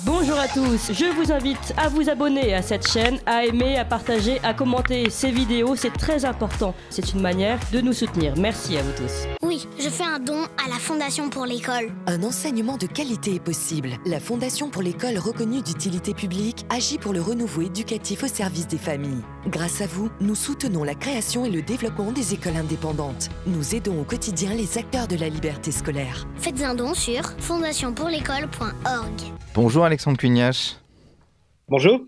Bonjour à tous, je vous invite à vous abonner à cette chaîne, à aimer, à partager, à commenter ces vidéos, c'est très important. C'est une manière de nous soutenir. Merci à vous tous. Oui, je fais un don à la Fondation pour l'école. Un enseignement de qualité est possible. La Fondation pour l'école reconnue d'utilité publique agit pour le renouveau éducatif au service des familles. Grâce à vous, nous soutenons la création et le développement des écoles indépendantes. Nous aidons au quotidien les acteurs de la liberté scolaire. Faites un don sur fondationpourlécole.org. Bonjour Alexandre Cugnache. Bonjour.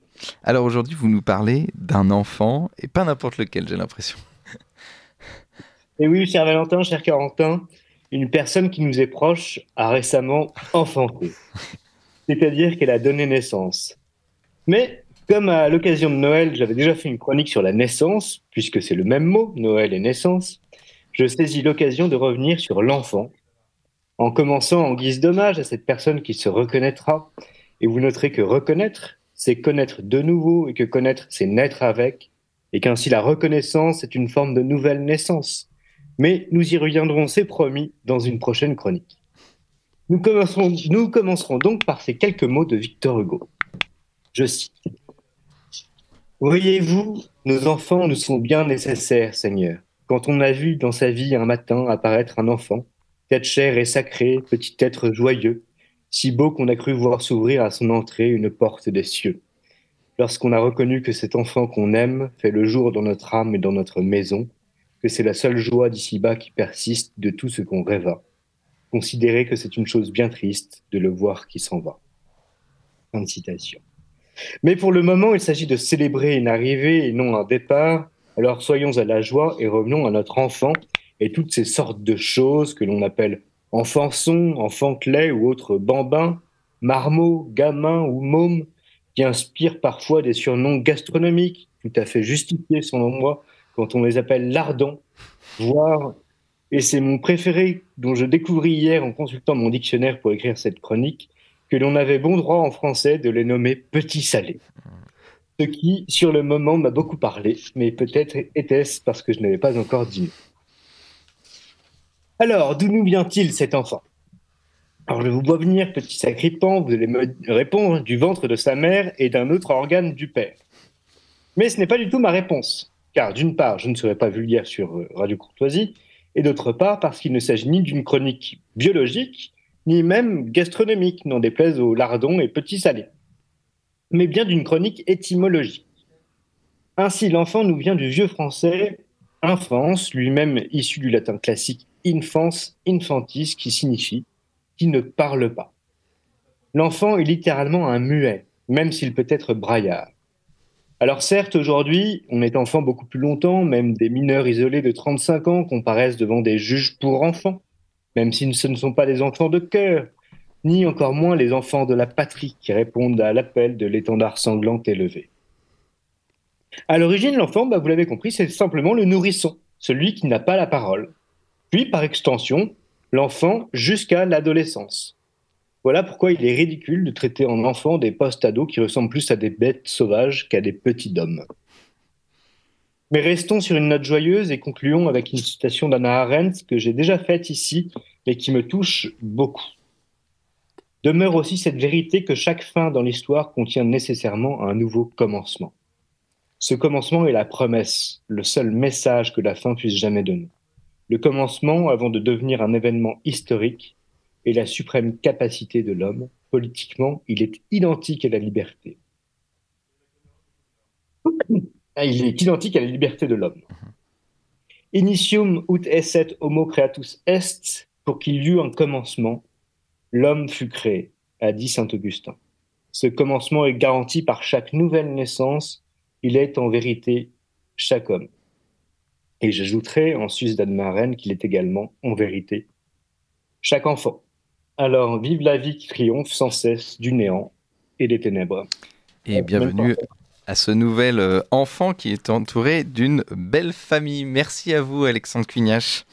Alors aujourd'hui, vous nous parlez d'un enfant, et pas n'importe lequel, j'ai l'impression. Et oui, cher Valentin, cher Corentin, une personne qui nous est proche a récemment enfanté. C'est-à-dire qu'elle a donné naissance. Mais comme à l'occasion de Noël, j'avais déjà fait une chronique sur la naissance, puisque c'est le même mot, Noël et naissance, je saisis l'occasion de revenir sur l'enfant, en commençant en guise d'hommage à cette personne qui se reconnaîtra. Et vous noterez que reconnaître, c'est connaître de nouveau, et que connaître, c'est naître avec, et qu'ainsi la reconnaissance est une forme de nouvelle naissance. Mais nous y reviendrons, c'est promis, dans une prochaine chronique. Nous commencerons donc par ces quelques mots de Victor Hugo. Je cite. Voyez-vous, nos enfants nous sont bien nécessaires, Seigneur. Quand on a vu dans sa vie un matin apparaître un enfant, tête chère et sacrée, petit être joyeux, si beau qu'on a cru voir s'ouvrir à son entrée une porte des cieux. Lorsqu'on a reconnu que cet enfant qu'on aime fait le jour dans notre âme et dans notre maison, que c'est la seule joie d'ici-bas qui persiste de tout ce qu'on rêva, considérez que c'est une chose bien triste de le voir qui s'en va. Fin de citation. Mais pour le moment, il s'agit de célébrer une arrivée et non un départ, alors soyons à la joie et revenons à notre enfant et toutes ces sortes de choses que l'on appelle enfançons, enfantelets ou autres bambins, marmots, gamins ou mômes, qui inspirent parfois des surnoms gastronomiques, tout à fait justifiés selon moi, quand on les appelle lardons, voire, et c'est mon préféré dont je découvris hier en consultant mon dictionnaire pour écrire cette chronique, que l'on avait bon droit en français de les nommer petits salés. Ce qui, sur le moment, m'a beaucoup parlé, mais peut-être était-ce parce que je n'avais pas encore dit. Alors, d'où nous vient-il cet enfant? Alors, je vous vois venir, petit sacripant, vous allez me répondre du ventre de sa mère et d'un autre organe du père. Mais ce n'est pas du tout ma réponse, car d'une part, je ne serai pas vulgaire sur Radio Courtoisie, et d'autre part, parce qu'il ne s'agit ni d'une chronique biologique, ni même gastronomique, n'en déplaise aux lardons et petits salés, mais bien d'une chronique étymologique. Ainsi, l'enfant nous vient du vieux français infance, lui-même issu du latin classique infans, infantis, qui signifie qui ne parle pas. L'enfant est littéralement un muet, même s'il peut être braillard. Alors certes, aujourd'hui, on est enfant beaucoup plus longtemps, même des mineurs isolés de 35 ans comparaissent devant des juges pour enfants, même si ce ne sont pas des enfants de cœur, ni encore moins les enfants de la patrie qui répondent à l'appel de l'étendard sanglant élevé. À l'origine, l'enfant, vous l'avez compris, c'est simplement le nourrisson, celui qui n'a pas la parole. Puis, par extension, l'enfant jusqu'à l'adolescence. Voilà pourquoi il est ridicule de traiter en enfant des post-ados qui ressemblent plus à des bêtes sauvages qu'à des petits hommes. Mais restons sur une note joyeuse et concluons avec une citation d'Hannah Arendt que j'ai déjà faite ici et qui me touche beaucoup. Demeure aussi cette vérité que chaque fin dans l'histoire contient nécessairement un nouveau commencement. Ce commencement est la promesse, le seul message que la fin puisse jamais donner. Le commencement, avant de devenir un événement historique, est la suprême capacité de l'homme. Politiquement, il est identique à la liberté. Il est identique à la liberté de l'homme. Initium ut esset homo creatus est, pour qu'il y eût un commencement, l'homme fut créé, a dit saint Augustin. Ce commencement est garanti par chaque nouvelle naissance, il est en vérité chaque homme. Et j'ajouterai, en sus d'Hannah Arendt, qu'il est également, en vérité, chaque enfant. Alors, vive la vie qui triomphe sans cesse du néant et des ténèbres. Et bienvenue à ce nouvel enfant qui est entouré d'une belle famille. Merci à vous, Alexandre Cugnache.